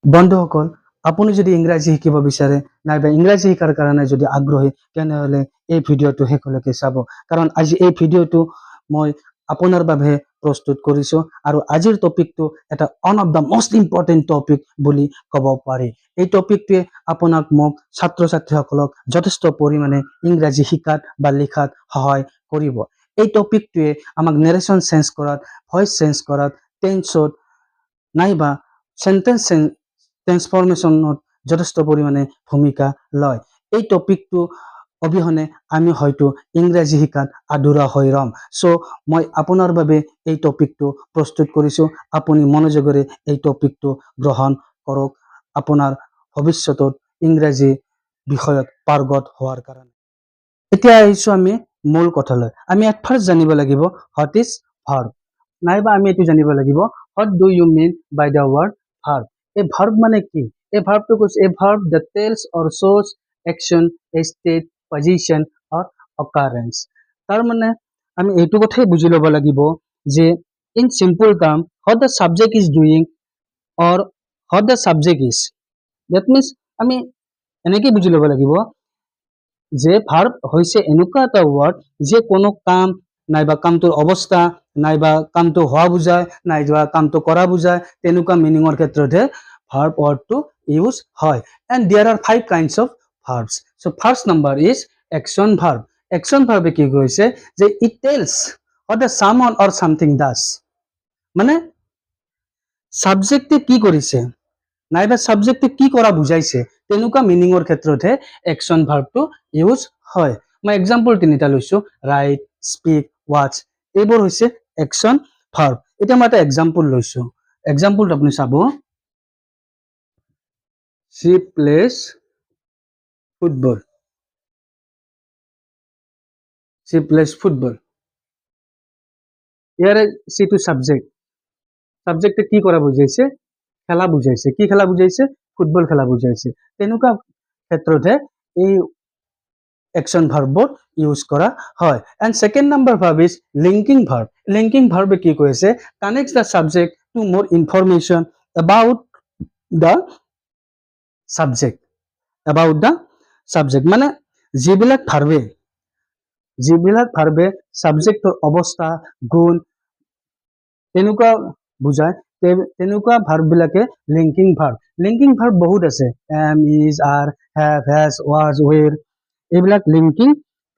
বন্ধুসকল, আপুনি যদি ইংৰাজী শিকিব বিচাৰে নাইবা ইংৰাজী শিকাৰ কাৰণে যদি আগ্ৰহী তেনেহলে এই ভিডিঅ'টো শেষলৈকে চাব। কাৰণ আজি এই ভিডিঅ'টো মই আপোনাৰ বাবে প্ৰস্তুত কৰিছো আৰু আজিৰ টপিকটো এটা one of the most important topic বুলি ক'ব পাৰি। এই টপিকটোৱে আপোনাক মোক ছাত্ৰ-ছাত্ৰীসকলক যথেষ্ট পৰিমাণে ইংৰাজী শিকাত বা লিখাত সহায় কৰিব। এই টপিকটোৱে আমাক নেৰেশ্যন চেঞ্জ কৰাত, ভইচ চেঞ্জ কৰাত, টেন্সত নাইবা সেন্টেন্স ট্ৰান্সফৰমেশ্যনত যথেষ্ট পৰিমাণে ভূমিকা লয়। এই টপিকটো অবিহনে আমি হয়তো ইংৰাজী শিকাত আধৰুৱা হৈ ৰম। মই আপোনাৰ বাবে এই টপিকটো প্ৰস্তুত কৰিছো। আপুনি মনোযোগেৰে এই টপিকটো গ্ৰহণ কৰক আপোনাৰ ভৱিষ্যতত ইংৰাজী বিষয়ত পাৰ্গত হোৱাৰ কাৰণে। এতিয়া আহিছো আমি মূল কথালৈ। আমি এট ফাৰ্ষ্ট জানিব লাগিব হোৱাট ইজ ভাৰ্ব, নাইবা আমি এইটো জানিব লাগিব what do you mean by the word verb. এই ভাৰ্ব মানে কি? এই ভাৰ্বটো কৈছে a verb that tells or shows action, a state, position or occurrence। তাৰ মানে আমি এইটো কথাই বুজি ল'ব লাগিব যে in simple term what the subject is doing or what the subject is, that means আমি এনেকে বুজি ল'ব লাগিব যে ভাৰ্ব হৈছে এনেকুৱা এটা ৱৰ্ড যে কোনো কাম নাইবা কামটোৰ অৱস্থা নাইবা কামটো হোৱা বুজায় নাইবা কামটো কৰা বুজায়, তেনেকুৱা মিনিঙৰ ক্ষেত্ৰতহে verb word to use হয়। And there are 5 kinds of verbs. So first number is action verb. Action verb কি কৈছে যে it tells what the someone or something does, মানে সাবজেক্টে কি কৰিছে নাইবা সাবজেক্টে কি কৰা বুজাইছে তেনেকুৱা মিনিঙৰ ক্ষেত্ৰতহে action verb টো ইউজ হয়। মই এক্সাম্পল তিনিটা লৈছো, ৰাইট, স্পীক, ৱাচ, এইবোৰ হৈছে action verb। এতিয়া মই এটা এক্সাম্পল লৈছো। এক্সাম্পলটো আপুনি চাব, she plays football, she plays football। ইয়াৰে she to subject, সাবজেক্টে কি কৰা বুজাইছে? খেলা বুজাইছে। কি খেলা বুজাইছে? ফুটবল খেলা বুজাইছে। তেনেকুৱা ক্ষেত্ৰতহে এই action verb ইউজ কৰা হয়। and second number verb is linking verb. linking verb কি কৈছে? connects the subject to more information about the subject, about the subject, মানে যিবিলাক ভাৰ্বে সাবজেক্টৰ অৱস্থা, গুণ তেনেকুৱা বুজায়, তেনেকুৱা ভাৰ্ব বিলাকে লিংকিং ভাৰ্ব। লিংকিং ভাৰ্ব বহুত আছে, am, is, are, have, has, was, were, এইবিলাক লিংকিং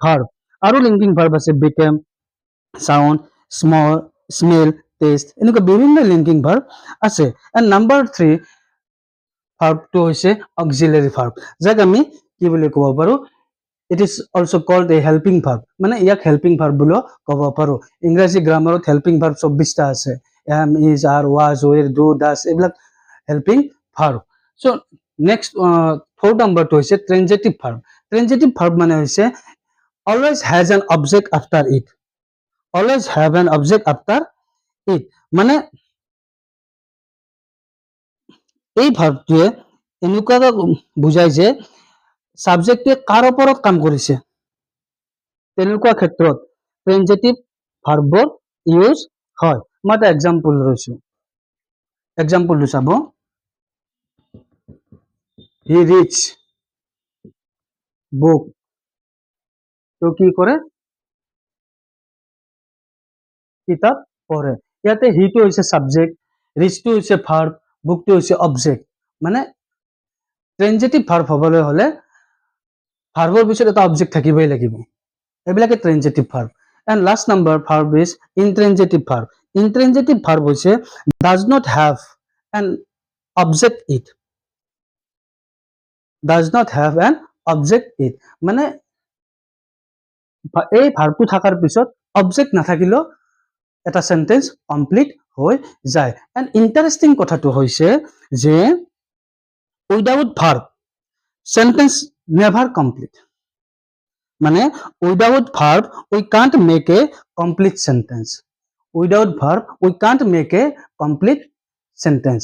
ভাৰ্ব। আৰু লিংকিং ভাৰ্ব আছে became, sound, smell, taste, এনেকুৱা বিভিন্ন লিংকিং ভাৰ্ব আছে। and number 3 ভাৰ্বটো হৈছে অক্সিলাৰী ভাৰ্ব, যাক আমি কি বুলি ক'ব পাৰো? It is also called a helping verb, মানে ইয়াক helping verb বুলিও ক'ব পাৰো। ইংৰাজী গ্ৰামাৰত helping verb 24টা আছে, am, is, are, was, were, do, does, এইবিলাক helping verb। so next 4 নম্বৰটো হৈছে transitive verb। transitive verb মানে হৈছে always has an object after it, always have an object after it, মানে এই ভাৰ্বটোৱে এনেকুৱা বুজায় যে সাবজেক্টে কাৰ ওপৰত কাম কৰিছে, তেনেকুৱা ক্ষেত্ৰত ট্ৰেনজিটিভ ভাৰ্বৰ ইউজ হয়। মই এটা এক্সাম্পল লৈছো। এক্সাম্পলটো চাব, হি ৰিডছ বুক, তো কি কৰে? কিতাপ পঢ়ে। ইয়াতে হিটো হৈছে সাবজেক্ট, ৰিচটো হৈছে ভাৰ্ব, বুকটো হৈছে অবজেক্ট। মানে ট্ৰেনজিটিভ ভাৰ্ব হ'বলৈ হলে ভাৰ্বৰ পিছত এটা অবজেক্ট থাকিবই লাগিব, এইবিলাকে ট্ৰেনজিটিভ verb. and last number verb is intransitive verb. intransitive verb হৈছে does not have an object it, does not have an object it, মানে এই ভাৰ্বটো থাকাৰ পিছত অবজেক্ট নাথাকিলেও এটা সেন্টেন্স কমপ্লিট হৈ যায়। and ইন্টাৰেষ্টিং কথাটো হৈছে যে without verb sentence never complete, মানে without verb we can't make a complete sentence, without verb we can't make a complete sentence,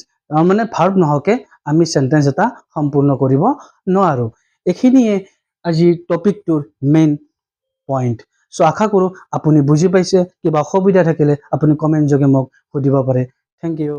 মানে ভাৰ্ব নহকে আমি সেন্টেন্স এটা সম্পূৰ্ণ কৰিব নোৱাৰো। এইখিনিয়ে আজি টপিকটোৰ মেইন পইণ্ট। আশা কৰো আপুনি বুজি পাইছে। কিবা অসুবিধা থাকিলে আপুনি কমেন্ট যোগে মোক সুধিব পাৰে। Thank U.